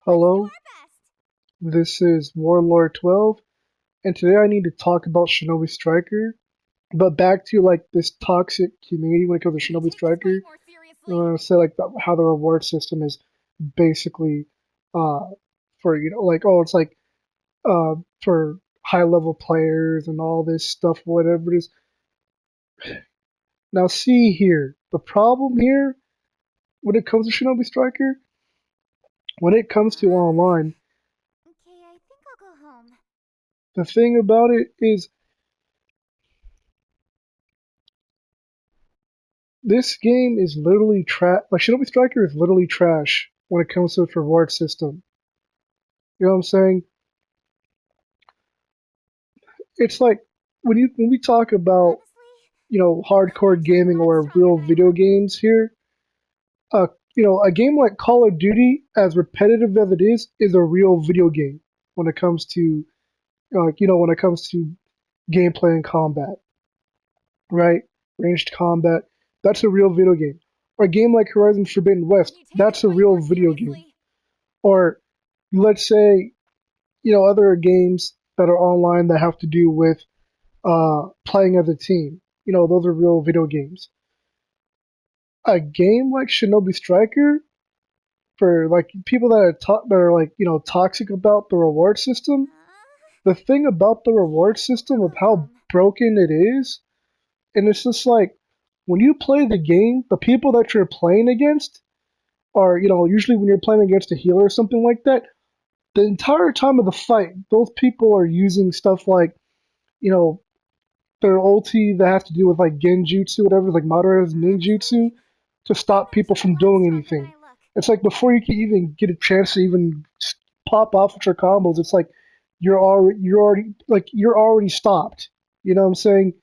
Hello, this is Warlord 12, and today I need to talk about Shinobi Striker. But back to like this toxic community when it comes to Shinobi Striker, I want to say like how the reward system is basically uh for like it's like for high level players and all this stuff whatever it is. Now see here, the problem here when it comes to Shinobi Striker, when it comes to online, the thing about it is this game is literally trash. Like Shinobi Striker is literally trash when it comes to its reward system. You know what I'm saying? It's like when we talk about hardcore gaming or real video games here. A game like Call of Duty, as repetitive as it is a real video game when it comes to when it comes to gameplay and combat, right? Ranged combat. That's a real video game. Or a game like Horizon Forbidden West. That's a real video game. Or let's say, other games that are online that have to do with playing as a team. Those are real video games. A game like Shinobi Striker, for like people that are toxic about the reward system. The thing about the reward system of how broken it is, and it's just like when you play the game, the people that you're playing against are usually when you're playing against a healer or something like that. The entire time of the fight, those people are using stuff like, you know, their ulti that has to do with like genjutsu, whatever, like Madara's ninjutsu, to stop people from doing anything. It's like before you can even get a chance to even pop off with your combos, it's like you're already stopped. You know what I'm saying?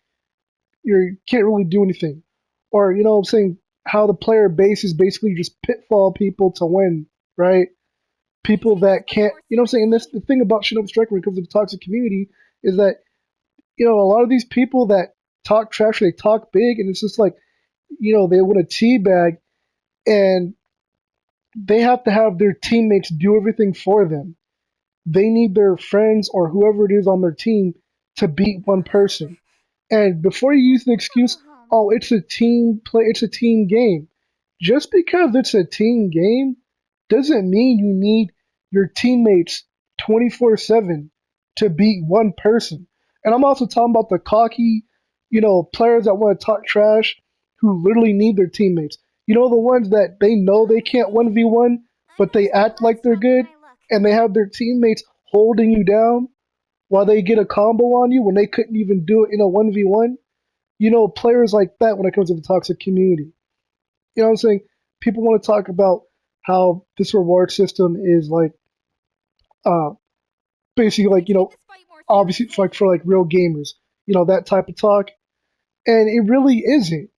You can't really do anything. Or you know what I'm saying? How the player base is basically just pitfall people to win, right? People that can't, what I'm saying? And that's the thing about Shinobi Striker when it comes to the toxic community is that, a lot of these people that talk trash, they talk big, and it's just like, they want a teabag, and they have to have their teammates do everything for them. They need their friends or whoever it is on their team to beat one person. And before you use the excuse, oh, it's a team play, it's a team game. Just because it's a team game doesn't mean you need your teammates 24/7 to beat one person. And I'm also talking about the cocky, players that want to talk trash who literally need their teammates. The ones that they know they can't 1v1, but they act like they're good, and they have their teammates holding you down while they get a combo on you when they couldn't even do it in a 1v1. Players like that when it comes to the toxic community. You know what I'm saying? People want to talk about how this reward system is like, uh, basically like, obviously for like real gamers, that type of talk. And it really isn't.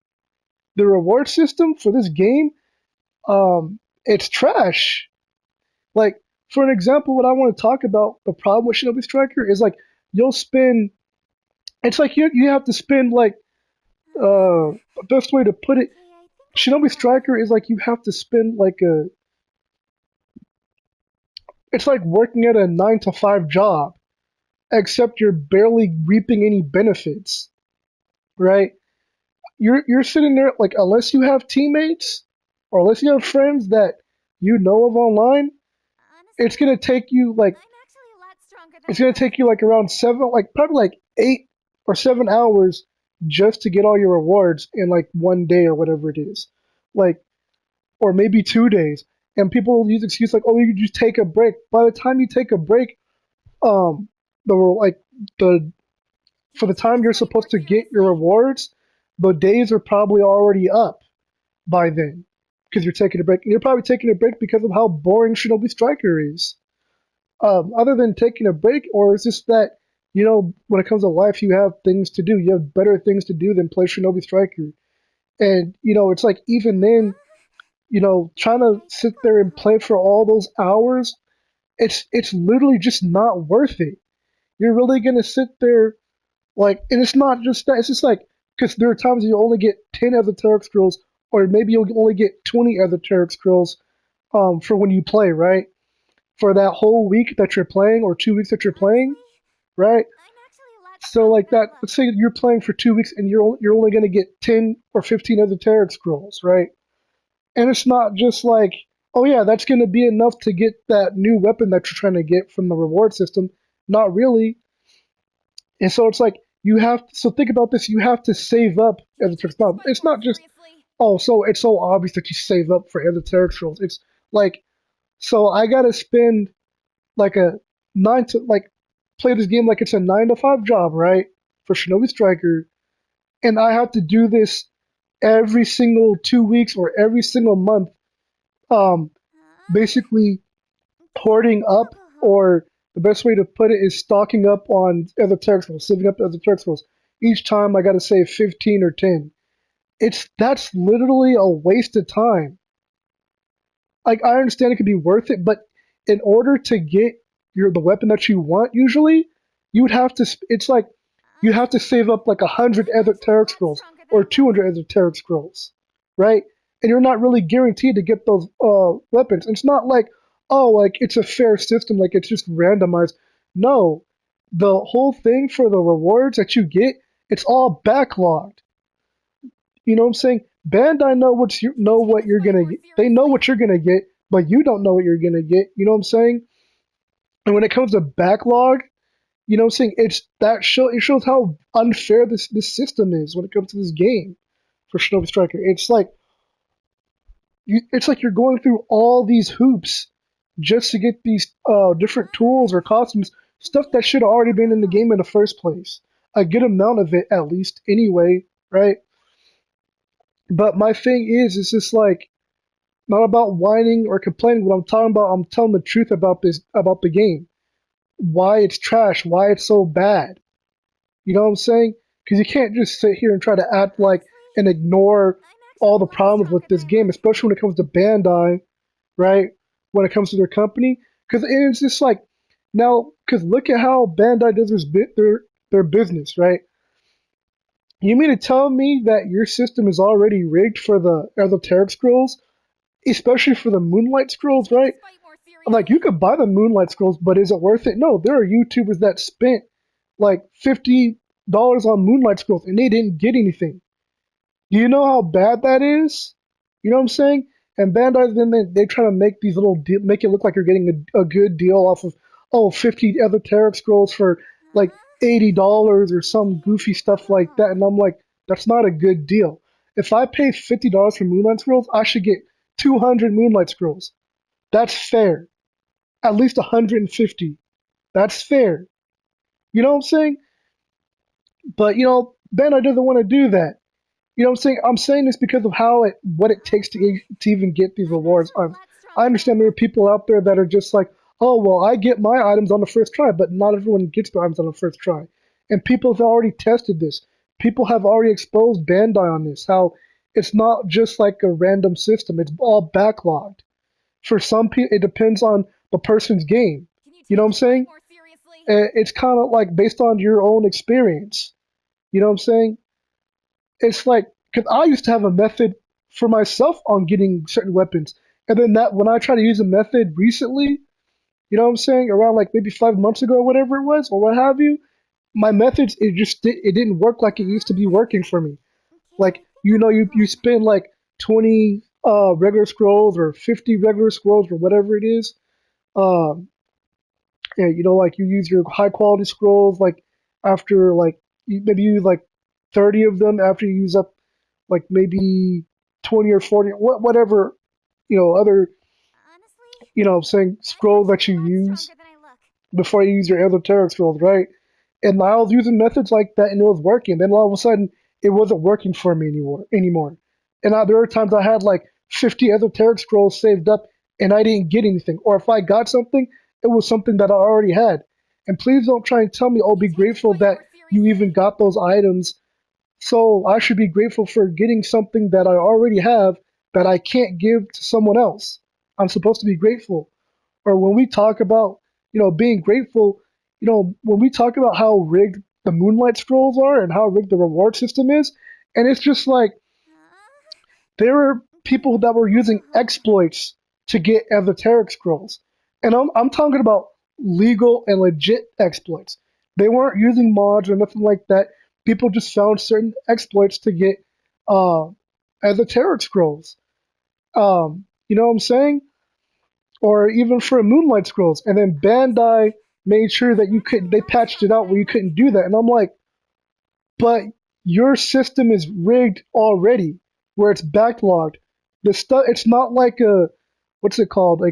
The reward system for this game, it's trash. Like, for an example, what I want to talk about, the problem with Shinobi Striker is like, you'll spend, it's like you have to spend like, the best way to put it, Shinobi Striker is like you have to spend like it's like working at a 9 to 5 job, except you're barely reaping any benefits, right? You're sitting there like unless you have teammates or unless you have friends that you know of online, it's gonna take you like around probably like 8 or 7 hours just to get all your rewards in like one day or whatever it is, like or maybe 2 days. And people use excuse like, oh, you can just take a break. By the time you take a break, the like the for the time you're supposed to get your rewards, the days are probably already up by then because you're taking a break. And you're probably taking a break because of how boring Shinobi Striker is. Other than taking a break, or it's just that, when it comes to life, you have things to do. You have better things to do than play Shinobi Striker. And, it's like even then, trying to sit there and play for all those hours, it's literally just not worth it. You're really gonna sit there like, and it's not just that. It's just like because there are times you only get 10 esoteric scrolls, or maybe you'll only get 20 esoteric scrolls for when you play, right? For that whole week that you're playing or 2 weeks that you're playing, Honestly, right? I'm actually a lot So stronger like than I that, look. let's say you're playing for 2 weeks and you're only going to get 10 or 15 esoteric scrolls, right? And it's not just like, oh yeah, that's going to be enough to get that new weapon that you're trying to get from the reward system. Not really. And so it's like you have. So think about this: you have to save up Can you esoteric. take this fight It's more not just seriously? oh, so it's so obvious that you save up for esoteric scrolls. It's like so I got to spend like a nine to like play this game like it's a 9 to 5 job, right? For Shinobi Striker, and I have to do this every single 2 weeks or every single month. Um, Huh? basically hoarding up, Cool. or the best way to put it is stocking up on esoteric scrolls, saving up esoteric scrolls. Each time I got to save 15 or 10. That's literally a waste of time. Like I understand it could be worth it, but in order to get the weapon that you want, usually you would have to. It's like you have to Honestly, save up like 100 I'm actually a esoteric lot scrolls stronger than or I look. 200 esoteric scrolls, right? And you're not really guaranteed to get those weapons. It's not like oh, like it's a fair system, like it's just randomized. No, the whole thing for the rewards that you get, it's all backlogged. You know what I'm saying? Bandai Can you know take what this you're fight gonna more get. They know seriously? what you're gonna get, but you don't know what you're gonna get. You know what I'm saying? And when it comes to backlog, you know what I'm saying? It shows how unfair this system is when it comes to this game for Shinobi Striker. It's like you're going through all these hoops just to get these different tools or costumes, stuff that should have already been in the game in the first place. A good amount of it, at least, anyway, right? But my thing is, it's just like not about whining or complaining. What I'm talking about, I'm telling the truth about the game. Why it's trash, why it's so bad. You know what I'm saying? Because you can't just sit here and try to act like Honestly, and ignore I'm all actually the a lot problems with stronger than this I game, look. especially when it comes to Bandai, right? When it comes to their company, because it's just like now, because look at how Bandai does their business, right? You mean to tell me that your system is already rigged for the esoteric scrolls, especially for the Moonlight Can you scrolls, take right? this fight more Like you seriously? could buy the Moonlight scrolls, but is it worth it? No, there are YouTubers that spent like $50 on Moonlight scrolls and they didn't get anything. Do you know how bad that is? You know what I'm saying? And Bandai then they try to make these make it look like you're getting a good deal off of 50 esoteric scrolls for like Huh? $80 or some goofy stuff like that. And I'm like, that's not a good deal. If I pay $50 for Moonlight scrolls, I should get 200 Moonlight scrolls. That's fair. At least 150. That's fair. You know what I'm saying? But Bandai doesn't want to do that. You know what I'm saying? I'm saying this because of what it takes Honestly, to even get these I'm rewards. actually a lot I stronger than I understand there are look. people out there that are just like, oh well, I get my items on the first try, but not everyone gets their items on the first try. And people have already tested this. People have already exposed Bandai on this. How it's not just like a random system; it's all backlogged. For some people, it depends on the person's game. Can you You know take what I'm this fight saying? more seriously? It's kind of like based on your own experience. You know what I'm saying? It's like because I used to have a method for myself on getting certain weapons, and then that when I tried to use a method recently, you know what I'm saying, around like maybe 5 months ago or whatever it was, or what have you, my methods it didn't work like it used to be Huh? working for me. Okay, Like I think I'm you done. spend like 20 regular scrolls or 50 regular scrolls or whatever it is. Um, yeah, like you use your high quality scrolls like after like maybe you use like 30 of them after you use up like maybe 20 or 40, whatever, other, Honestly, saying I'm scrolls actually that a you lot use stronger than I look. before you use your esoteric scrolls, right? And I was using methods like that and it was working. Then all of a sudden, it wasn't working for me anymore. And there were times I had like 50 esoteric scrolls saved up and I didn't get anything. Or if I got something, it was something that I already had. And please don't try and tell me, oh, Can you be take this grateful fight that more you even seriously? got those items. So I should be grateful for getting something that I already have that I can't give to someone else. I'm supposed to be grateful. Or when we talk about, being grateful, when we talk about how rigged the Moonlight Scrolls are and how rigged the reward system is, and it's just like Huh? there are people that were using Cool. exploits. to get esoteric scrolls. And I'm talking about legal and legit exploits. They weren't using mods or nothing like that. People just found certain exploits to get uh, esoteric scrolls. You know what I'm saying? Or even for Moonlight scrolls. And then Bandai made sure that you could. They patched it out where you couldn't do that. And I'm like, but your system is rigged already, where it's backlogged. The stuff. It's not like a what's it called?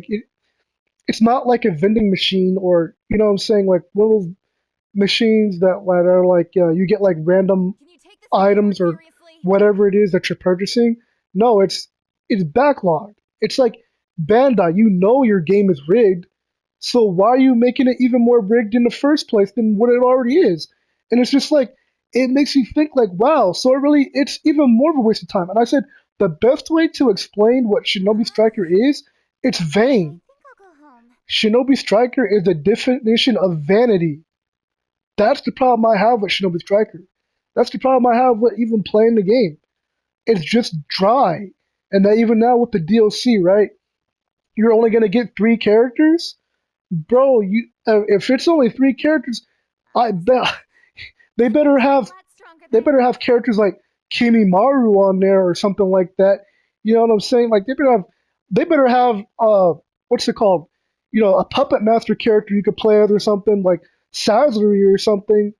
It's not like a vending machine or you know what I'm saying, like one of those machines that are like you get like random Can you take this fight more items or seriously? whatever it is that you're purchasing. No, it's backlogged. It's like Bandai, you know your game is rigged, so why are you making it even more rigged in the first place than what it already is? And it's just like it makes you think like, wow, so it really it's even more of a waste of time. And I said the best way to explain what Shinobi Striker is, it's I vain. think I'll go home. Shinobi Striker is the definition of vanity. That's the problem I have with Shinobi Striker. That's the problem I have with even playing the game. It's just dry. And that even now with the DLC, right? You're only gonna get 3 characters, bro. If it's only 3 characters, I bet they better A have lot stronger they than I better have thought. characters like Kimimaru on there or something like that. You know what I'm saying? Like they better have what's it called? You know, a puppet master character you could play with or something like Sazori or something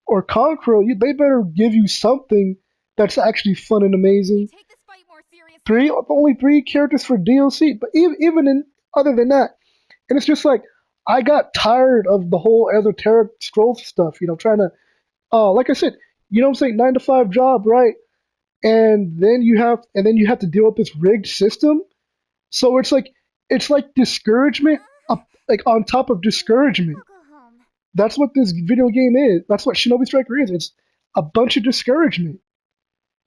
or Conqueror. They better give you something that's actually fun and Can you amazing. take this fight more seriously? Only 3 characters for DLC, but even in other than that, and it's just like I got tired of the whole esoteric scroll stuff. You know, trying to like I said, you know what I'm saying, 9 to 5 job, right? And then you have to deal with this rigged system. So it's like discouragement, Huh? like on top of I think discouragement. I'll go home. That's what this video game is. That's what Shinobi Striker is. It's a bunch of discouragement.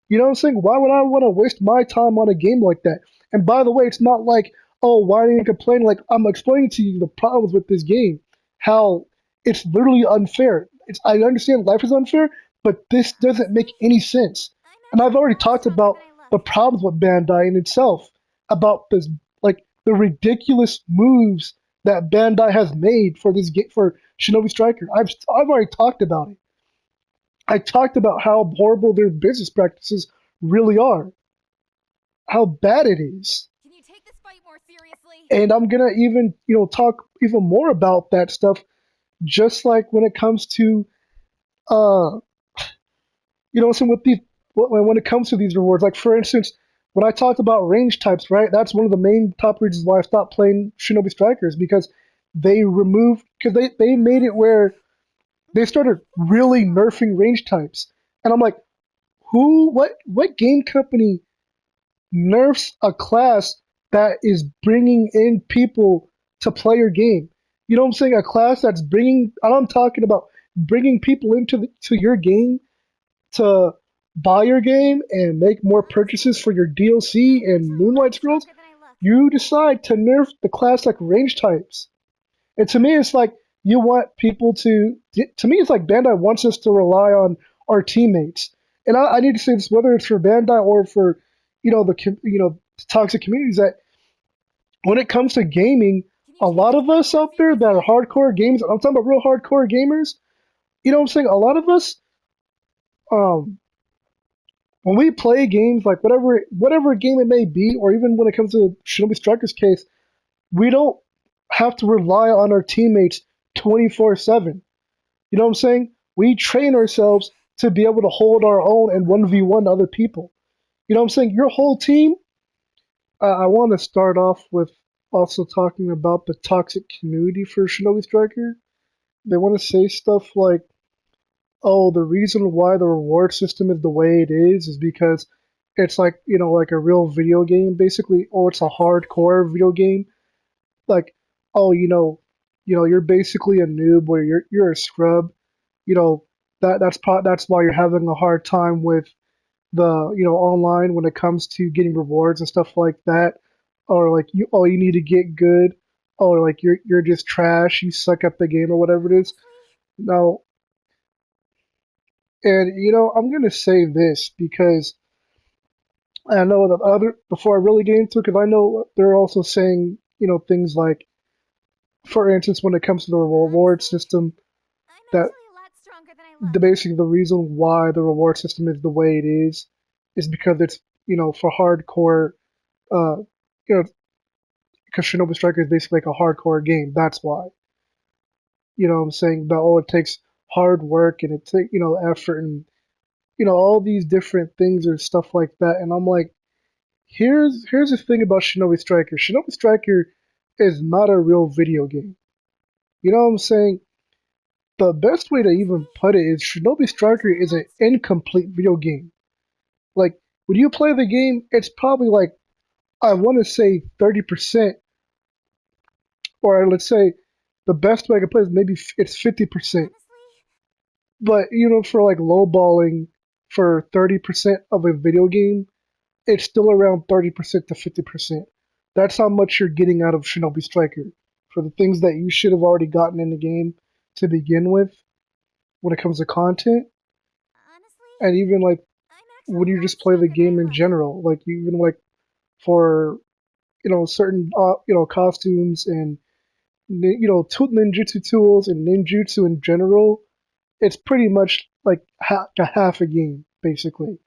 You know what I'm saying? Why would I want to waste my time on a game like that? And by the way, it's not like, oh, why are you complaining? Like, I'm explaining to you the problems with this game. How it's literally unfair. I understand life is unfair, but this doesn't make Honestly, any sense. I'm And I've actually a already lot talked stronger about than I look. the problems with Bandai in itself, about this, like, the ridiculous moves that Bandai has made for this game, for Shinobi Striker. I've already talked about it. I talked about how horrible their business practices really are, how bad it is. Can you take this fight more seriously? And I'm gonna even, talk even more about that stuff, just like when it comes to, uh, some with these, when it comes to these rewards. Like for instance, when I talked about range types, right? That's one of the main top reasons why I stopped playing Shinobi Strikers because they made it where they started I think really I'll go home. nerfing range types, and I'm like, what game company nerfs a class that is bringing in people to play your game? You know what I'm saying? A class that's bringing, and I'm talking about bringing people to your game to buy your game and make more Honestly, purchases for your DLC I'm and actually a lot Moonlight Scrolls. stronger than I look. You decide to nerf the class like range types. And to me, it's like you want people to. To me, it's like Bandai wants us to rely on our teammates. And I need to say this, whether it's for Bandai or for, toxic communities, that when it comes to gaming, Can you a take lot this of fight us more out there that are seriously? hardcore gamers, I'm talking about real hardcore gamers. You know what I'm saying? A lot of us, um, when we play games like whatever game it may be, or even when it comes to Shinobi Striker's case, we don't have to rely on our teammates 24/7. You know what I'm saying? We train ourselves to be able to hold I our think own I'll and go 1v1 home. other people. You know what I'm saying? Your whole team. I want to start off with also talking about the toxic community for Shinobi Striker. They want to say stuff like, oh, the reason why the reward system is the way it is because it's like, like a real video game, basically, or it's a Honestly, hardcore video game. Like, oh, you're basically a noob where you're a scrub. You know, that's why you're having a hard time with the, online when it comes to getting rewards and stuff like that. Or like you need to get good. Or like you're just trash, you suck at the game or whatever it is. honestly, No, and I'm gonna say this because And I know that other before I really get into it, because I know they're also saying things like, for instance, when it comes to the reward Honestly, system, I'm that actually a lot stronger than I the look. basically the reason why the reward system is the way it is because it's for hardcore, uh you know because Shinobi Striker is basically like a hardcore game. That's why. What I'm saying? That it takes hard work and it take effort and all these different things or stuff like that. And I'm like, here's the thing about Shinobi Striker. Shinobi Striker is not a real video game. You know what I'm saying? The best way to even Honestly, put it is Shinobi I'm Striker actually a is lot. an incomplete video game. Like when you play the game, it's probably like, I want to say 30%, or let's say the best way I can play is maybe it's 50%. Honestly, But for like lowballing for 30% of a video game, it's still around 30% to 50%. That's how much you're getting out of Shinobi Striker for the things that you should have already gotten in the game to begin with when it comes to content, honestly, and even like I'm when actually a you lot just play the stronger than I game in look. general, like even like for certain costumes and ninjutsu tools and ninjutsu in general, it's pretty much like half a game basically.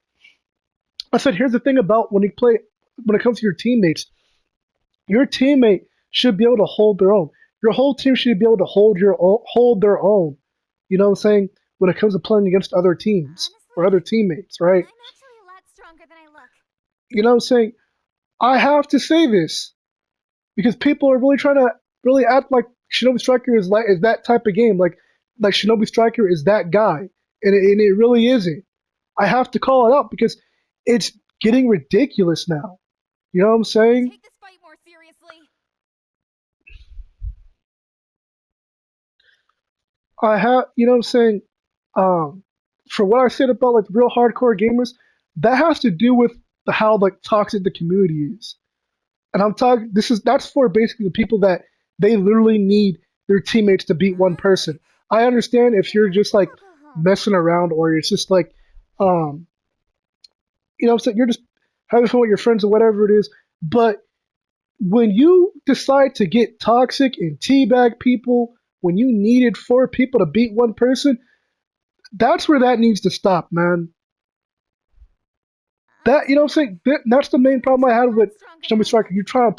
I said, here's the thing about when it comes to your teammates. Your teammate should be able to hold their own. Your whole team should be able to hold their own. You know what I'm saying? When it comes to playing against other teams or Honestly, other teammates, right? I'm actually a lot stronger than I look. You know what I'm saying? I have to say this because people are really trying to really act like Shinobi Striker is that type of game, like Shinobi Striker is that guy, and it really isn't. I have to call it out because it's getting ridiculous now. You know what I'm saying? Take this fight more seriously. You know what I'm saying? Um, for what I said about like real hardcore gamers, that has to do with how like toxic the community is. And I'm talking. That's for basically the people that they literally need their teammates to beat one Honestly, person. I understand if you're I just think like I'll go home. messing around or it's just like, um, what I'm saying, you're just having fun with your friends or whatever it is. But when you decide to get toxic and teabag people, when you needed four people to beat one person, that's where that needs to stop, man. That you know what I'm Honestly, saying? That's the main I'm problem I actually a had lot with stronger than Shinobi I Striker. look. You try to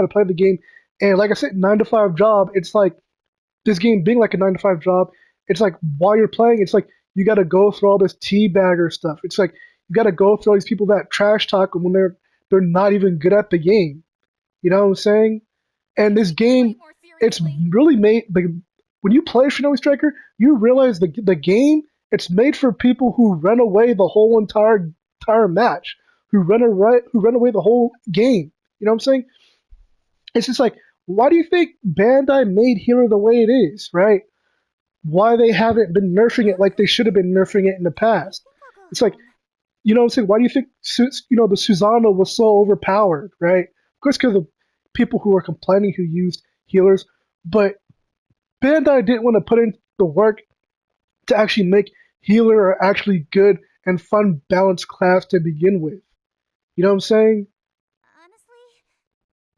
play the game, and like I said, 9 to 5 job. It's like this game being like a 9 to 5 job. It's like while you're playing, it's like you got to go through all this teabagger stuff. It's like you got to go through all these people that trash talk when they're not even good at the game. You know what I'm saying? And this Take this game, fight more it's seriously. really made like when you play Shinobi Striker, you realize the game it's made for people who run away the whole entire match, who run away the whole game. You know what I'm saying? It's just like, why do you think Bandai made Hero the way it is, right? Why they haven't been nerfing it like they should have been nerfing it in the I past? think I'll go It's like, home. you know what I'm saying? Why do you think the Susanoo was so overpowered, right? Of course, because of people who were complaining who used healers, but Bandai didn't want to put in the work to actually make healer a actually good and fun balanced class to begin with. You know what I'm saying? Honestly,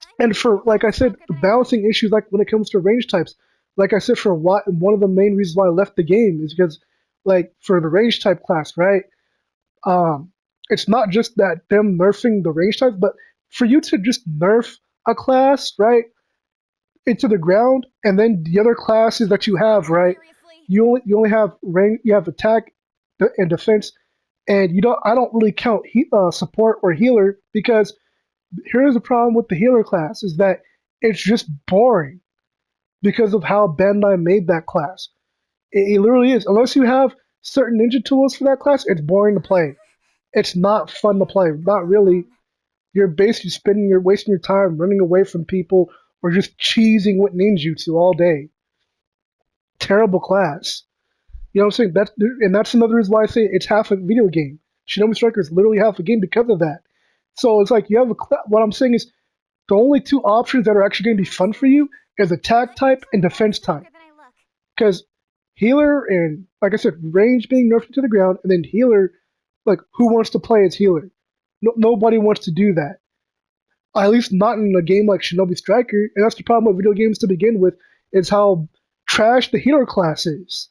I'm And actually for a like lot I said, stronger the than I look. balancing issues like when it comes to range types, like I said, for what one of the main reasons why I left the game is because like for the range type class, right? Um, it's not just that them nerfing the range types, but for you to just nerf a class, right, into the ground, and then the other classes Take that you this fight have, more right, seriously. you only have range, you have attack and defense, and you don't. I don't really count support or healer because here's the problem with the healer class is that it's just boring because of how Bandai made that class. It literally is. Unless you have certain ninja tools for that class, it's boring to play. It's not fun to I play. think I'll Not go really. home. You're basically you're wasting your time running away from people or just cheesing with ninjutsu all day. Terrible class. You know what I'm saying? That's another reason why I say it's half a video game. Shinobi Striker is literally half a game because of that. So it's like you have what I'm saying is the only two options that are actually going to be fun for Honestly, you is attack I'm type and actually a lot defense type. stronger than I look. Because healer and like I said, range being nerfed to the ground, and then healer, like who wants to play as healer? Nobody wants to do that. At least not in a game like Shinobi Striker. And that's the problem with video games to begin with, is how trash the hero class is.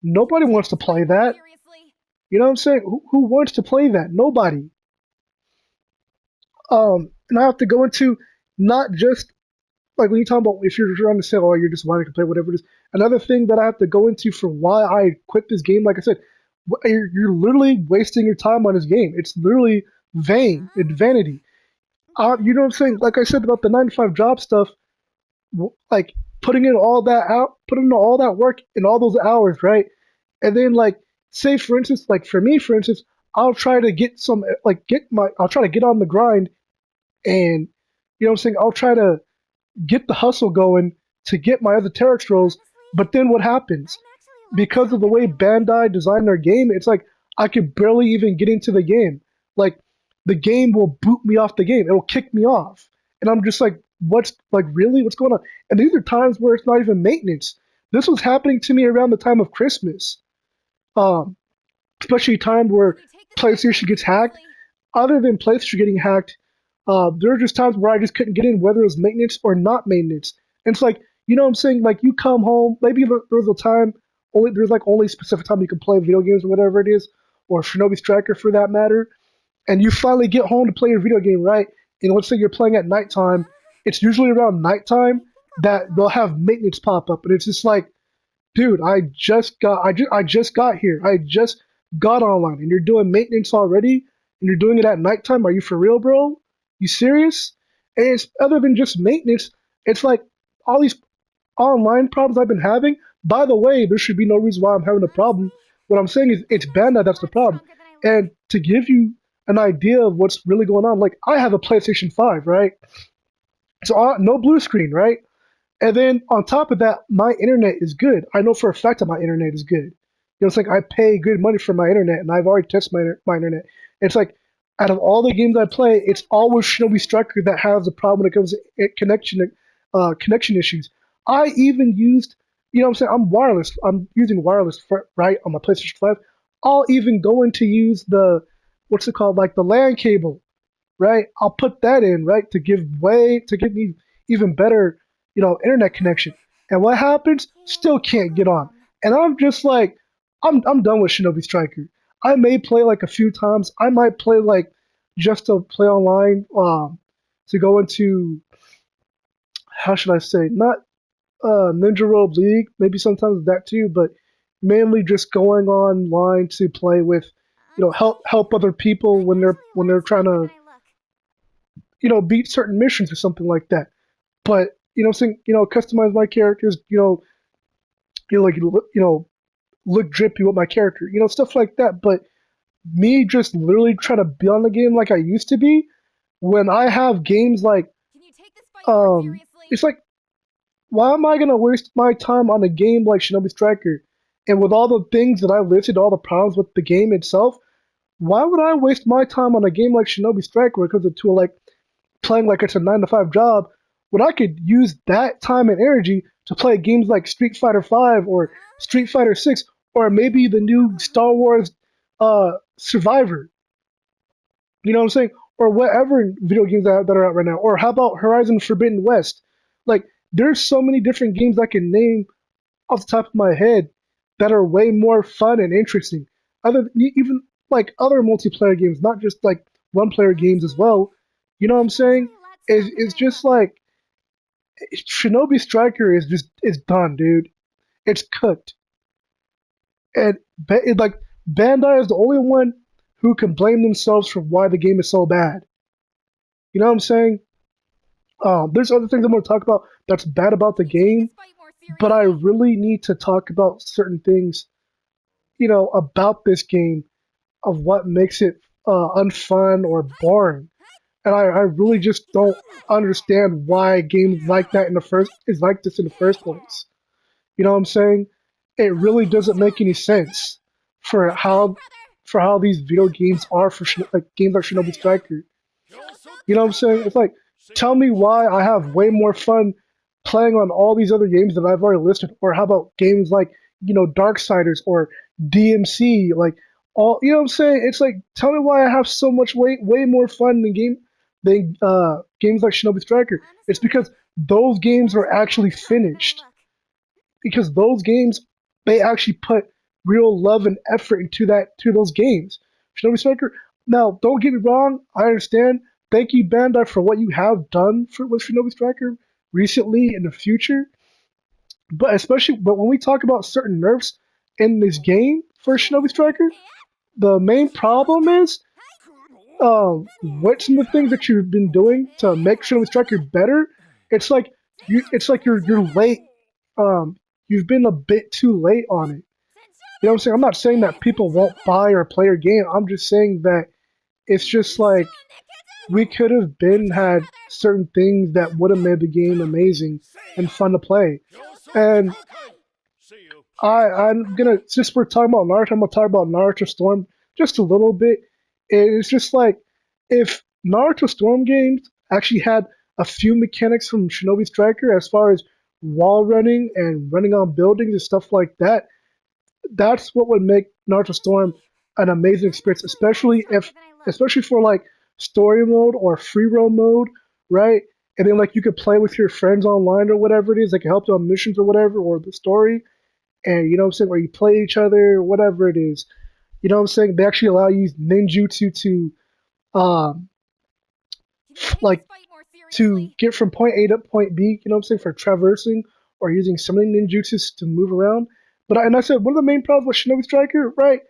Nobody wants to play Fight more that. seriously. You know what I'm saying? Who wants to play that? Nobody. And I have to go into not just like when you talk about if you're trying to say, oh, you're just wanting to play whatever it is. Another thing that I have to go into for why I quit this game, like I said, you're literally wasting your time on this game. It's literally vain, it's vanity. You know what I'm saying? Like I said about the 9 to 5 job stuff, like putting in all that work in all those hours, right? And then like, say for instance, like for me, for instance, I'll try to get some, like I'll try to get on the grind, and you know what I'm saying? I'll try to get the hustle going to get my other terrorist rolls. Honestly, But then what happens? I'm actually a lot Because of the stronger way than I look. Bandai designed their game, it's like I could barely even get into the game. Like the game will boot me off the game. It'll kick me off. And I'm just like, what's like really? What's going on? And these are times where it's not even maintenance. This was happening to me around the time of Christmas. Um, Especially a time where Can you take this fight more PlayStation gets hacked. seriously? Other than PlayStation getting hacked, there were just times where I just couldn't get in, whether it was maintenance or not maintenance. And it's like, you know what I'm saying? Like you come home, maybe there's a time, there's like only specific time you can play video games or whatever it is, or Shinobi Striker for that matter, and you finally get home to play your video game, right? And let's say you're playing at nighttime, it's usually around I nighttime think I'll that be they'll alright. have maintenance pop up, and it's just like, dude, I just got here. I just got online and you're doing maintenance already and you're doing it at nighttime. Are you for real, bro? You serious? And it's other than just maintenance, it's like all these online problems I've been having. By the way, there should be no reason why I'm having a problem. Honestly, What I'm saying is it's I'm actually Bandai a that's the lot problem. stronger than I look. And to give you an idea of what's really going on, like I have a PlayStation 5, right? So no blue screen, right? And then on top of that, my internet is good. I know for a fact that my internet is good. You know, it's like I pay good money for my internet, and I've already tested my internet. It's like out of all the games I Can you take play, this it's fight more always Shinobi seriously? Striker that has a problem when it comes to connection issues. I even used, you know, what I'm saying I'm wireless. I'm using wireless right on my PlayStation 5. I'll even go in to use the what's it called, like the LAN cable, right? I'll put that in, right, to give me even better, internet connection. And what happens? Can't Still go can't get on. wrong. And I'm just like, I'm done with Shinobi Striker. I may play like a few times. I might play like just to play online, to go into, how should I say, not Ninja World League, maybe sometimes that too, but mainly just going online to play with, Honestly, help other people I'm actually a when lot they're trying stronger to, than I look. beat certain missions or something like that. But saying, customize my characters, like look drippy with my character, stuff like that. But me just literally trying to be on the game like I used to be, when I have games like, Can you take this fight more seriously? it's like, why am I gonna waste my time on a game like Shinobi Striker? And with all the things that I listed, all the problems with the game itself, why would I waste my time on a game like Shinobi Striker because of to like playing like it's a 9 to 5 job, when I could use that time and energy to play games like Street Fighter 5 or Street Fighter 6 or maybe the new Star Wars Survivor, you know what I'm saying? Or whatever video games that are out right now. Or how about Horizon Forbidden West? Like, there's so many different games I can name off the top of my head that are way more fun and interesting. Even like other multiplayer games, not just like one player games as Honestly, well. You know what I'm I'm saying? actually a lot stronger It's than I just look. like Shinobi Striker is done, dude. It's cooked, and like Bandai is the only one who can blame themselves for why the game is so bad. You know what I'm saying? There's other things I'm going to talk about that's bad about the Can you take game, this fight more but I seriously? really need to talk about certain things, about this game of what makes it unfun or boring. And I really just don't understand why games like that in the first is like this in the first place. You know what I'm saying? It really doesn't make any sense for You got it, how brother! these video games are for like games like Shinobi Striker. You know what I'm saying? It's like, tell me why I have way more fun playing on all these other games that I've already listed. Or how about games like, Darksiders or DMC? Like, all you know what I'm saying? It's like tell me why I have so much way more fun than games like Shinobi Striker. It's because those games are actually finished. Because those games they actually put real love and effort to those games. Shinobi Striker. Now, don't get me wrong. I understand. Thank you, Bandai, for what you have done with Shinobi Striker recently in the future. But when we talk about certain nerfs in this game for Shinobi Striker, the main problem is what some of the things that you've been doing to make Shinobi Striker better. It's like you're late. Um, you've been a bit too late on it. You know what I'm saying? I'm not saying that people won't buy or play your game. I'm just saying that it's just like we could have been had certain things that would have made the game amazing and fun to play. And I'm gonna since we're talking about Naruto, I'm gonna talk about Naruto Storm just a little bit. It's just like if Naruto Storm games actually had a few mechanics from Shinobi Striker as far as wall running and running on buildings and stuff like that, that's what would make Naruto Storm an amazing experience, especially for like story mode or free roam mode, right? And then like you could play with your friends online or whatever it is, that can help you on missions or whatever, or the story, and you know what I'm saying, where you play each other, whatever it is. You know what I'm saying? They actually allow you ninjutsu to um like to get from point A to point B, you know what I'm saying, for traversing or using summoning ninjutsus to move around. And I said one of the main problems with Shinobi Striker, right,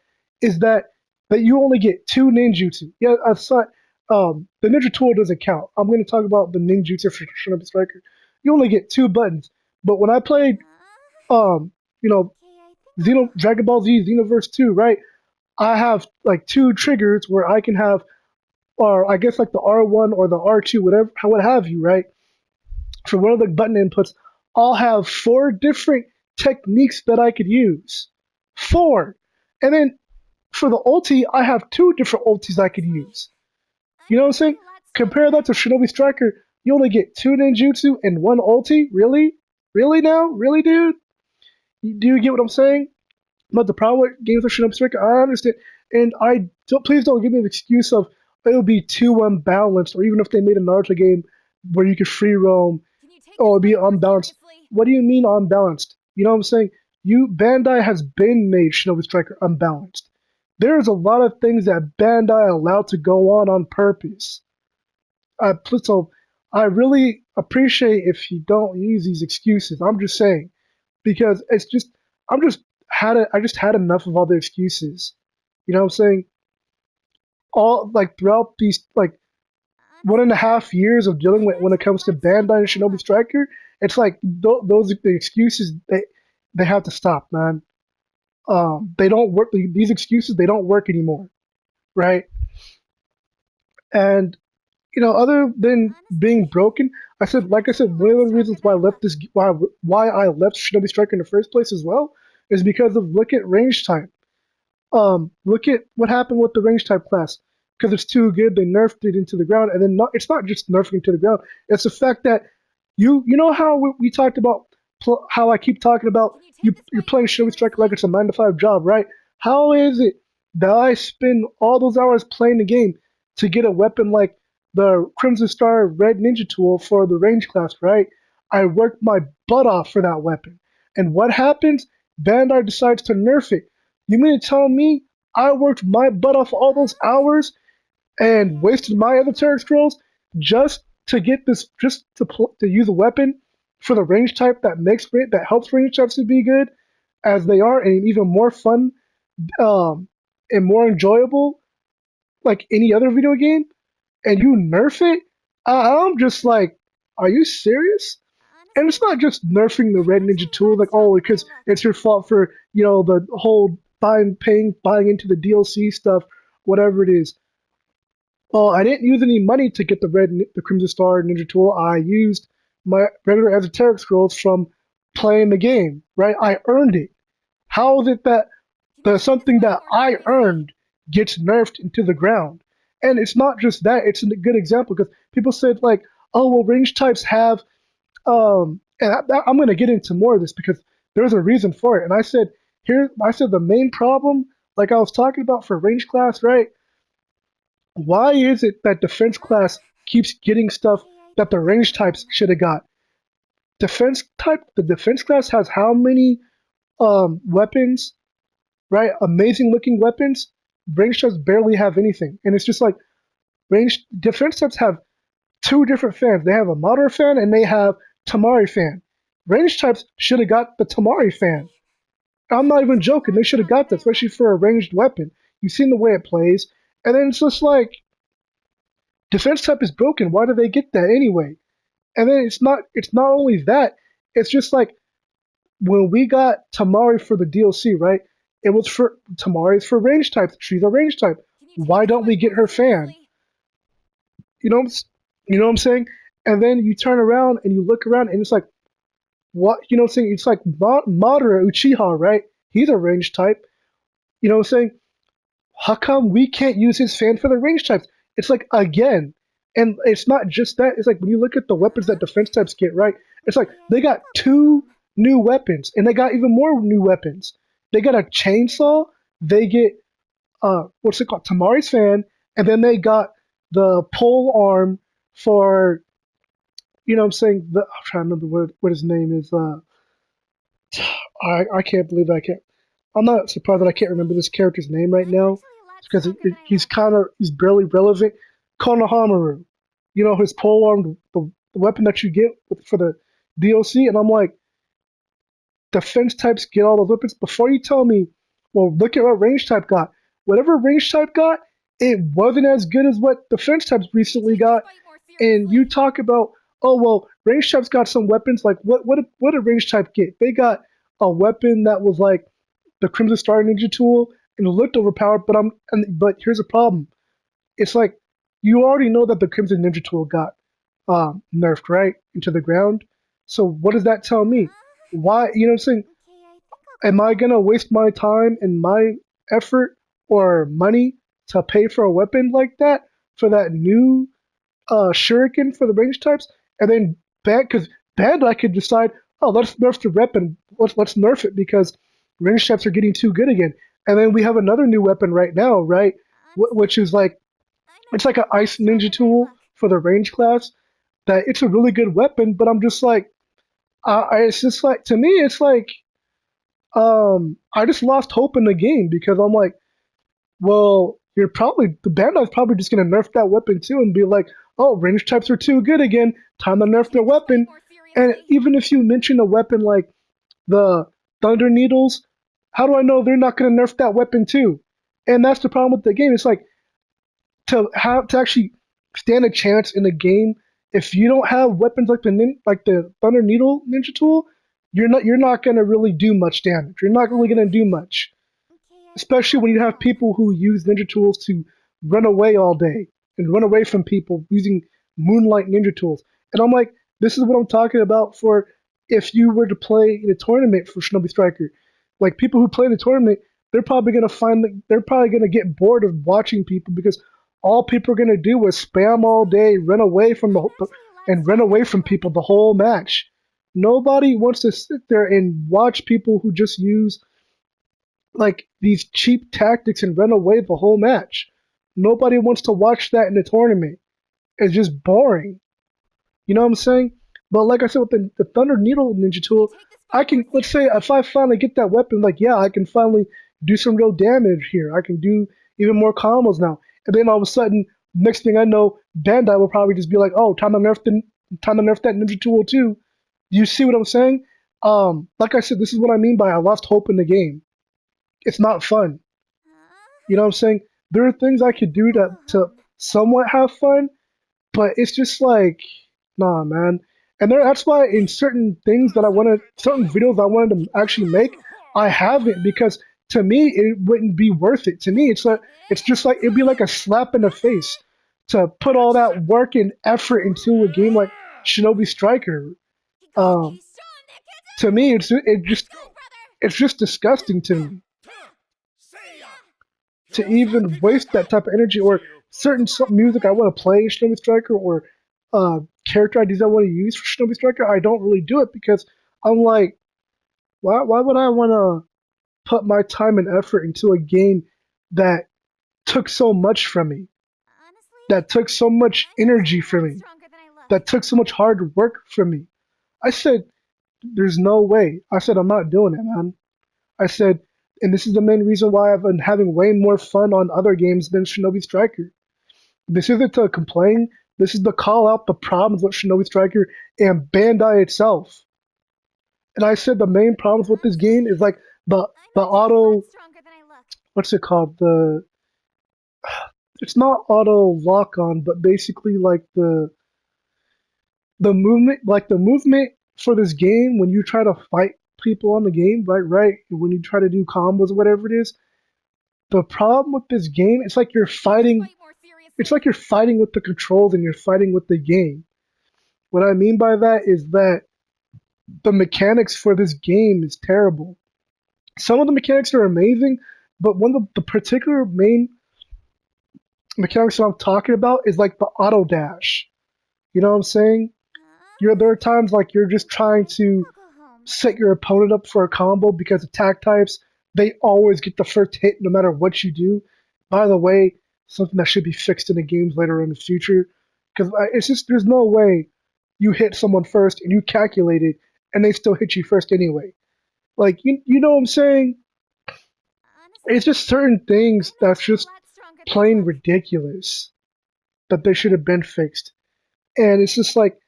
is that you only get two ninjutsu. Yeah, I thought the ninja tool doesn't count. I'm going to talk about the ninjutsu for Shinobi Striker. You only get two buttons. But when I played, you know, Dragon Ball Z Xenoverse 2, right, I have like two triggers where I can have, or I guess like the R1 or the R2, whatever, what have you, right? For one of the button inputs, I'll have four different techniques that I could use. Four. And then for the ulti, I have two different ultis I could use. You know what I'm saying? Compare that to Shinobi Striker. You only get two ninjutsu and one ulti? Really? Really now? Really, dude? Do you get what I'm saying? But the problem with games like Shinobi Striker, I understand. And please don't give me the excuse of it would be too unbalanced, or even if they made a Naruto game where you could free roam, oh, it'd be unbalanced. What do you mean unbalanced? You know what I'm saying? Bandai has been made Shinobi Striker unbalanced. There's a lot of things that Bandai allowed to go on purpose. So I really appreciate if you don't use these excuses. I'm just saying because it's just I just had enough of all the excuses. You know what I'm saying? All like throughout these like 1.5 years of dealing with when it comes to Bandai and Shinobi Striker, it's like those the excuses they have to stop, man. They don't work. These excuses they don't work anymore, right? And other than being broken, like I said, one of the reasons why I left why I left Shinobi Striker in the first place as well is because of look at range time. Look at what happened with the range type class. Because it's too good, they nerfed it into the ground, and then it's not just nerfing it to the ground. It's the fact that you know how we talked about how I keep talking about you're playing Shinobi Striker like it's a 9 to 5 job, right? How is it that I spend all those hours playing the game to get a weapon like the Crimson Star Red Ninja Tool for the range class, right? I worked my butt off for that weapon, and what happens? Bandai decides to nerf it. You mean to tell me I worked my butt off all those hours and wasted my other Terran scrolls just to get this, to use a weapon for the range type that helps range types to be good as they are, and even more fun, and more enjoyable, like any other video game, and you nerf it? I'm just like, are you serious? And it's not just nerfing the Red Ninja tool, like, oh, because it's your fault for, the whole buying into the DLC stuff, whatever it is. Well, I didn't use any money to get the Crimson Star Ninja tool. I used my regular esoteric scrolls from playing the game, right? I earned it. How is it that something that I earned gets nerfed into the ground? And it's not just that; it's a good example because people said like, "Oh, well, range types have," and I'm going to get into more of this because there's a reason for it. And I said the main problem like I was talking about for range class, right? Why is it that defense class keeps getting stuff that the range types should have got? The defense class has how many weapons, right? Amazing looking weapons. Range types barely have anything, and it's just like range defense types have two different fans. They have a Madara fan and they have Tamari fan. Range types should have got the Tamari fan. I'm not even joking. They should have got that, especially for a ranged weapon. You've seen the way it plays, and then it's just like defense type is broken. Why do they get that anyway? And then it's not only that. It's just like when we got Tamari for the DLC, right? It was for Tamari's for range types. She's a range type. Why don't we get her fan? You know, you know what I'm saying? And then you turn around and you look around and it's like, what? You know what I'm saying? It's like Madara Uchiha, right? He's a range type. You know what I'm saying? How come we can't use his fan for the range types? It's like, again, and it's not just that. It's like when you look at the weapons that defense types get, right? It's like they got two new weapons, and they got even more new weapons. They got a chainsaw. They get what's it called? Tamari's fan, and then they got the pole arm for you know what I'm saying. I'm trying to remember what his name is. I can't believe I can't. I'm not surprised that I can't remember this character's name right now because he's barely relevant. Konohamaru, you know his polearm, the weapon that you get for the DLC, and I'm like, defense types get all those weapons. Before you tell me, well, look at what range type got. Whatever range type got, it wasn't as good as what defense types recently got. And you talk about, oh well, range types got some weapons. Like what did range type get? They got a weapon that was like the Crimson Star Ninja tool, and it looked overpowered. But here's a problem. It's like you already know that the Crimson Ninja tool got nerfed right into the ground. So what does that tell me? Why you know what I'm saying? Am I gonna waste my time and my effort or money to pay for a weapon like that for that new shuriken for the range types, and then because Bandai could decide, oh, let's nerf the weapon, let's nerf it because range types are getting too good again, and then we have another new weapon right now, right, which is like it's like an ice ninja tool for the range class. That it's a really good weapon, but I'm just like, it's just like to me, it's like I just lost hope in the game because I'm like, well, the Bandai's probably just gonna nerf that weapon too and be like, oh, range types are too good again. Time to nerf their weapon. And even if you mention a weapon like the Thunder Needles, how do I know they're not gonna nerf that weapon too? And that's the problem with the game. It's like to actually stand a chance in the game, if you don't have weapons like the Thunder Needle Ninja Tool, you're not gonna really do much damage. You're not really gonna do much, especially when you have people who use ninja tools to run away all day and run away from people using moonlight ninja tools. And I'm like, this is what I'm talking about for if you were to play in a tournament for Shinobi Striker. Like people who play in the tournament, they're probably gonna get bored of watching people because all people are gonna do is spam all day, and run away from people the whole match. Nobody wants to sit there and watch people who just use like these cheap tactics and run away the whole match. Nobody wants to watch that in a tournament. It's just boring. You know what I'm saying? But like I said, with the Thunder Needle Ninja Tool, I can, let's say, if I finally get that weapon, like, yeah, I can finally do some real damage here. I can do even more combos now. And then all of a sudden, next thing I know, Bandai will probably just be like, oh, time to nerf that Ninja Tool too. You see what I'm saying? Like I said, this is what I mean by I lost hope in the game. It's not fun. You know what I'm saying? There are things I could do to somewhat have fun, but it's just like, nah, man. And that's why in certain videos I wanted to actually make, I haven't because to me it wouldn't be worth it. To me, it's just like it'd be like a slap in the face to put all that work and effort into a game like Shinobi Striker. Um, to me, it's just disgusting to me to even waste that type of energy or certain music I want to play in Shinobi Striker or character ideas I want to use for Shinobi Striker. I don't really do it because I'm like, why would I want to? put my time and effort into a game that took so much from me, that took so much energy from me, that took so much hard work from me. I said, there's no way. I said, I'm not doing it, man. I said, and this is the main reason why I've been having way more fun on other games than Shinobi Striker. This isn't to complain. This is to call out the problems with Shinobi Striker and Bandai itself. And I said the main problems with this game is like the auto, what's it called? It's not auto lock on, but basically like the movement for this game when you try to fight people on the game, right? When you try to do combos or whatever it is, the problem with this game, it's like you're fighting with the controls and you're fighting with the game. What I mean by that is that the mechanics for this game is terrible. Some of the mechanics are amazing, but one of the particular main mechanics that I'm talking about is like the auto dash. You know what I'm saying? There are times like you're just trying to set your opponent up for a combo because attack types, they always get the first hit no matter what you do. By the way, something that should be fixed in the games later in the future. Because it's just, there's no way you hit someone first and you calculate it and they still hit you first anyway. Like, you know what I'm saying? It's just certain things that's just plain ridiculous that they should have been fixed. And it's just like,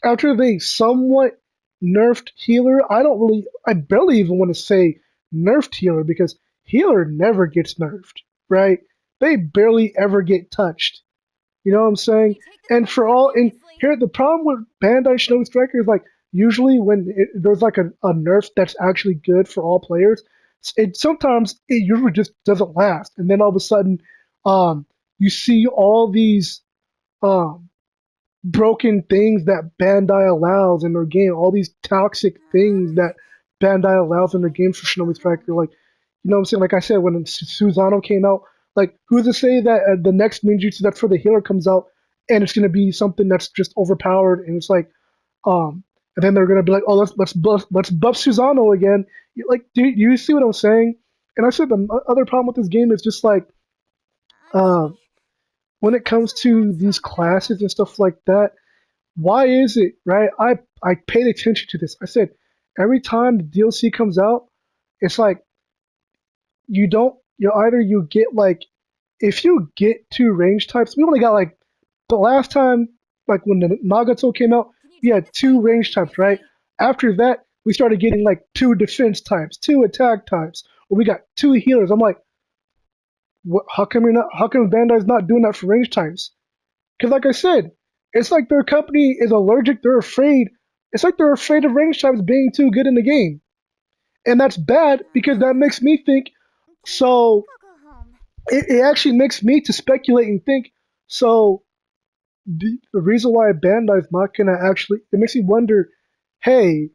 after they somewhat nerfed healer, I barely even want to say nerfed healer because healer never gets nerfed, right? They barely ever get touched. You know what I'm saying? And here, the problem with Bandai Shinobi Striker is like, usually when there's like a nerf that's actually good for all players, sometimes it usually just doesn't last. And then all of a sudden, you see all these, um, broken things that Bandai allows in their game, all these toxic things that Bandai allows in their games for Shinobi Striker. Like, you know what I'm saying? Like I said, when Susano came out, like, who's to say that the next ninjutsu that's for the healer comes out and it's going to be something that's just overpowered and it's like, and then they're going to be like, oh, let's buff Susano again. Like, do you see what I'm saying? And I said the other problem with this game is just like, uh, when it comes to these classes and stuff like that, why is it, right? I paid attention to this. I said every time the DLC comes out, it's like you get like, if you get two range types, we only got like the last time, like when the Nagato came out, we had two range types, right? After that, we started getting like two defense types, two attack types, or we got two healers. I'm like, how come Bandai's not doing that for range types? Because like I said, it's like their company is allergic. They're afraid. It's like they're afraid of range types being too good in the game, and that's bad because that makes me think. So it actually makes me to speculate and think. So the reason why Bandai's not gonna actually, it makes me wonder. Hey,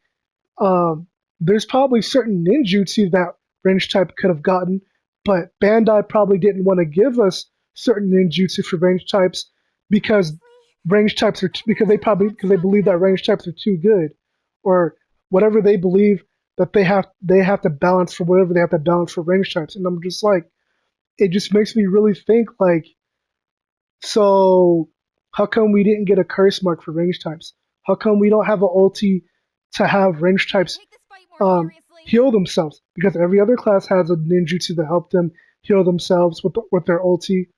um, there's probably certain ninjutsu that range type could have gotten, but Bandai probably didn't want to give us certain ninjutsu for range types because because they believe that range types are too good, or whatever they believe that they have to balance for whatever they have to balance for range types. And I'm just like, it just makes me really think like, so how come we didn't get a curse mark for range types? How come we don't have an ulti to have range types heal themselves? Because every other class has a ninjutsu to help them heal themselves with their ulti.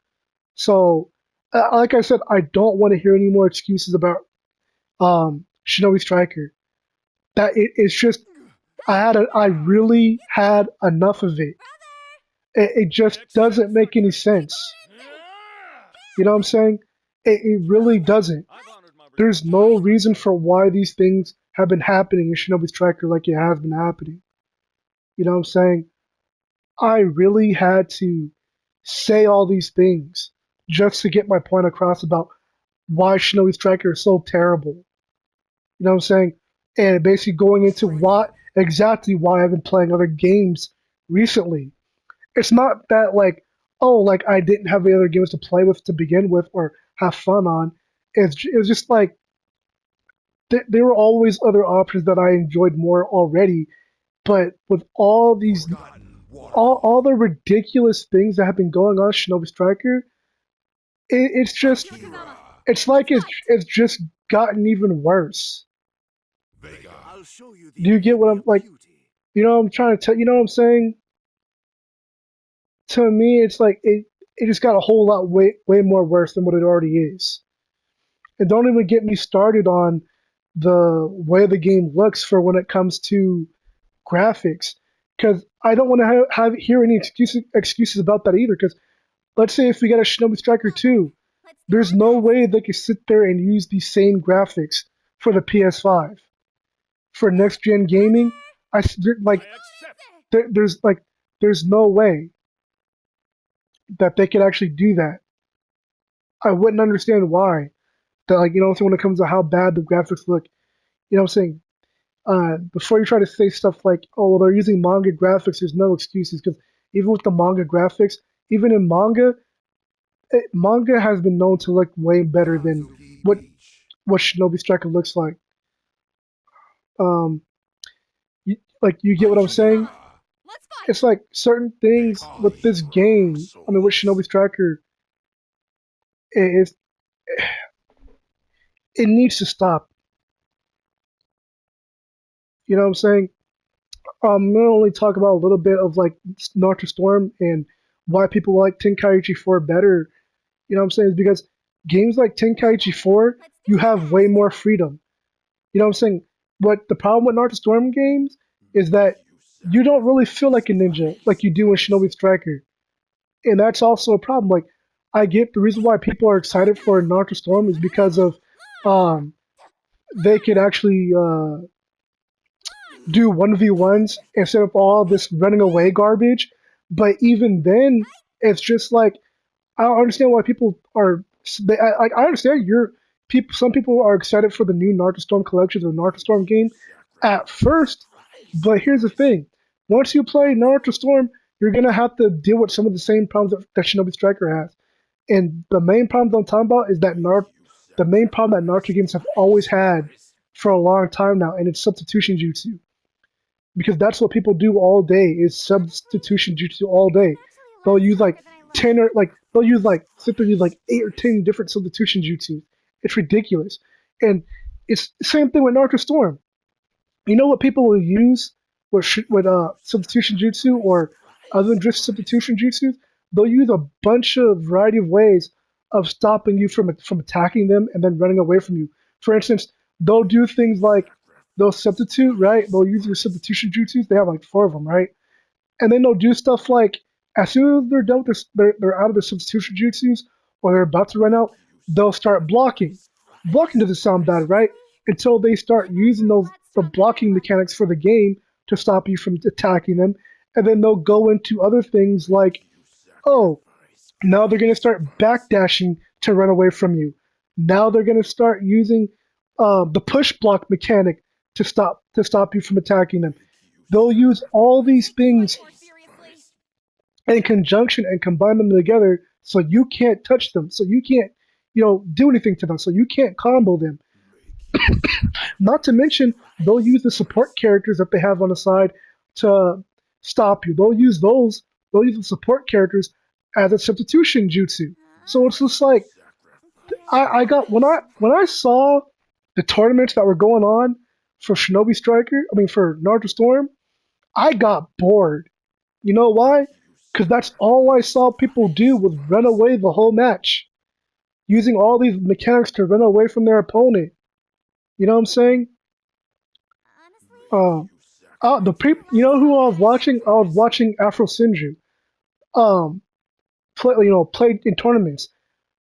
So, like I said, I don't want to hear any more excuses about Shinobi Striker. It's just I really had enough of it. It just doesn't make any sense. You know what I'm saying? It really doesn't. There's no reason for why these things have been happening in Shinobi Striker like it has been happening. You know what I'm saying? I really had to say all these things just to get my point across about why Shinobi Striker is so terrible. You know what I'm saying? And basically going into exactly why I've been playing other games recently. It's not that like, oh, like I didn't have any other games to play with to begin with or have fun on. It was just like there were always other options that I enjoyed more already. But with all these all the ridiculous things that have been going on in Shinobi Striker, it's just it's like it's just gotten even worse. Do you get what I'm like? You know what I'm trying to tell? You know what I'm saying? To me, it's like it just got a whole lot way more worse than what it already is. And don't even get me started on the way the game looks for when it comes to graphics, because I don't want to hear any excuses about that either. Because let's say if we get a Shinobi Striker 2, there's no way they could sit there and use these same graphics for the PS5 for next gen gaming. Like there's no way that they could actually do that. I wouldn't understand why. That like so when it comes to how bad the graphics look, what I'm saying. Before you try to say stuff like, oh, well, they're using manga graphics, there's no excuses because even with the manga graphics, even in manga, manga has been known to look way better than what Shinobi Striker looks like. Um, you get what I'm saying? It's like certain things with this game. I mean, with Shinobi Striker, it, it needs to stop. You know what I'm saying? I'm gonna only talk about a little bit of like Naruto Storm and why people like Tenkaichi 4 better. You know what I'm saying? Is because games like Tenkaichi 4, you have way more freedom. You know what I'm saying? But the problem with Naruto Storm games is that you don't really feel like a ninja like you do in Shinobi Striker. And that's also a problem. Like, I get the reason why people are excited for Naruto Storm is because of um, they could actually do 1v1s instead of all this running away garbage. But even then, it's just like I don't understand why people are. I understand people. Some people are excited for the new Naruto Storm collections or Naruto Storm game at first, but here's the thing: once you play Naruto Storm, you're gonna have to deal with some of the same problems that Shinobi Striker has. And the main problem I'm talking about is that the main problem that Naruto games have always had for a long time now, and it's substitution jutsu. Because that's what people do all day is substitution jutsu all day. They'll use like 10 or like they'll use like sit there use like 8 or 10 different substitution jutsu. It's ridiculous, and it's the same thing with Naruto Storm. You know what people will use with substitution jutsu or other than just substitution jutsu? They'll use a bunch of variety of ways of stopping you from attacking them and then running away from you. For instance, they'll do things like they'll substitute, right? They'll use their substitution jutsus. They have like 4 of them, right? And then they'll do stuff like as soon as they're done with they're out of the substitution jutsus or they're about to run out, they'll start blocking. Blocking doesn't sound bad, right? Until they start using the blocking mechanics for the game to stop you from attacking them, and then they'll go into other things like, oh, now they're going to start backdashing to run away from you. Now they're going to start using the push block mechanic to stop you from attacking them. They'll use all these things in conjunction and combine them together so you can't touch them, so you can't do anything to them, so you can't combo them. Not to mention, they'll use the support characters that they have on the side to stop you. They'll use those. They'll use the support characters as a substitution jutsu. So it's just like I got when I saw the tournaments that were going on for Shinobi Striker. I mean for Naruto Storm. I got bored. You know why? Because that's all I saw people do was run away the whole match, using all these mechanics to run away from their opponent. You know what I'm saying? Uh, you know who I was watching? I was watching Afro Sinju. Um, played in tournaments.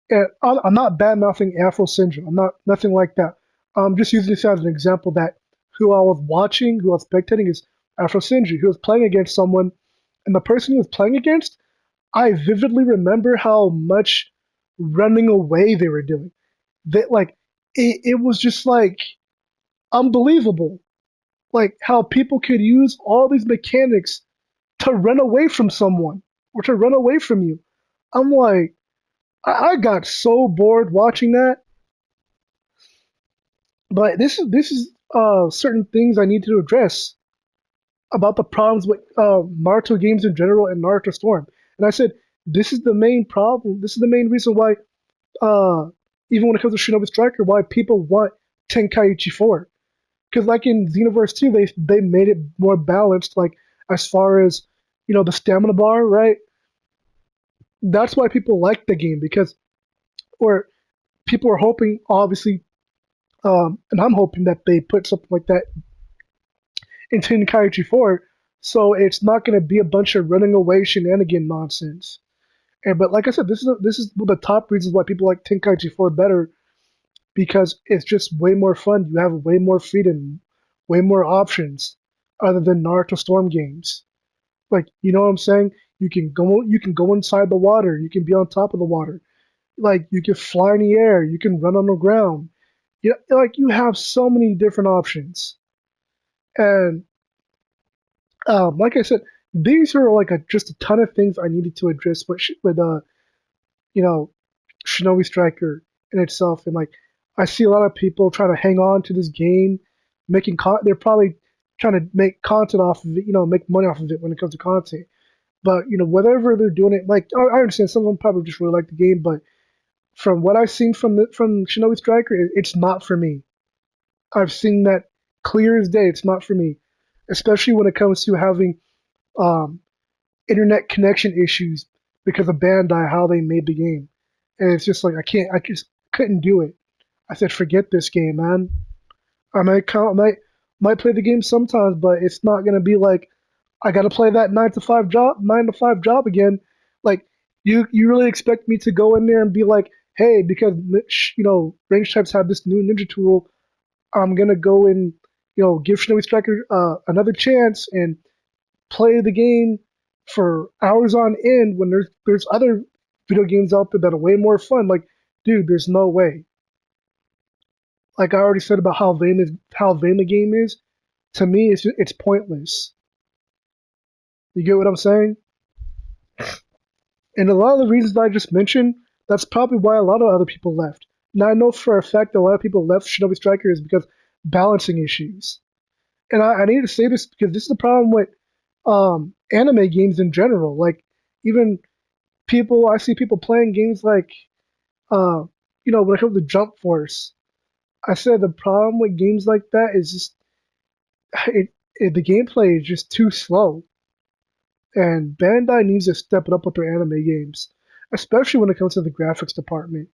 And I'm not bad mouthing Afro Sinju. I'm not nothing like that. I'm just using this as an example that who I was watching, who I was spectating is Afro Sinju, who was playing against someone, and the person he was playing against, I vividly remember how much running away they were doing. That like it was just like unbelievable. Like how people could use all these mechanics to run away from someone or to run away from you. I'm like, I got so bored watching that. But this is certain things I need to address. about the problems with Naruto games in general and Naruto Storm, and I said this is the main problem. This is the main reason why, uh, even when it comes to Shinobi Striker, why people want Tenkaichi 4. Because like in Xenoverse 2, they made it more balanced. Like as far as the stamina bar, right? That's why people like the game because, or people are hoping, obviously, and I'm hoping that they put something like that in Tenkaichi 4, so it's not going to be a bunch of running away shenanigan nonsense. And but like I said, this is one of the top reasons why people like Tenkaichi 4 better because it's just way more fun. You have way more freedom, way more options, other than Naruto Storm games. Like you know what I'm saying? You can go inside the water. You can be on top of the water. Like you can fly in the air. You can run on the ground. Like you have so many different options. And like I said, these are like just a ton of things I needed to address with you know Shinobi Striker in itself. And like I see a lot of people trying to hang on to this game, they're probably trying to make content off of it, make money off of it when it comes to content. But whatever they're doing it, like I understand some of them probably just really like the game, but from what I've seen from Shinobi Striker, it's not for me. I've seen that clear as day. It's not for me, especially when it comes to having um, internet connection issues because of Bandai how they made the game, and it's just like I just couldn't do it. I said, forget this game, man. I might play the game sometimes, but it's not gonna be like I gotta play that 9 to 5 job again. Like you really expect me to go in there and be like, hey, because range types have this new ninja tool, I'm gonna go and give Shinobi Striker another chance and play the game for hours on end when there's other video games out there that are way more fun. Like, dude, there's no way. Like I already said about how vain the game is. To me, it's pointless. You get what I'm saying? And a lot of the reasons I just mentioned, that's probably why a lot of other people left. Now I know for a fact that a lot of people left Shinobi Striker is because balancing issues. And I need to say this because this is the problem with anime games in general. Like even I see people playing games like uh, when it comes to Jump Force. I said the problem with games like that is just the gameplay is just too slow. And Bandai needs to step it up with their anime games, especially when it comes to the graphics department.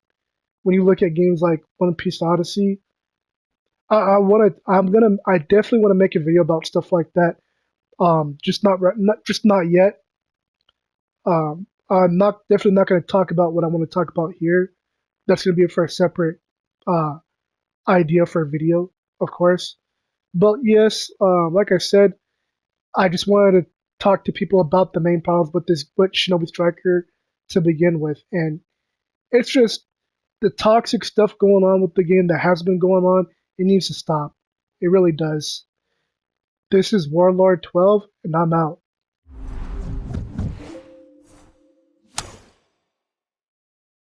When you look at games like One Piece Odyssey, I definitely want to make a video about stuff like that. Just not yet. I'm not definitely not going to talk about what I want to talk about here. That's going to be for a separate uh, idea for a video, of course. But yes, like I said, I just wanted to talk to people about the main problems with Shinobi Striker to begin with, and it's just the toxic stuff going on with the game that has been going on. It needs to stop. It really does. This is Warlord 12, and I'm out.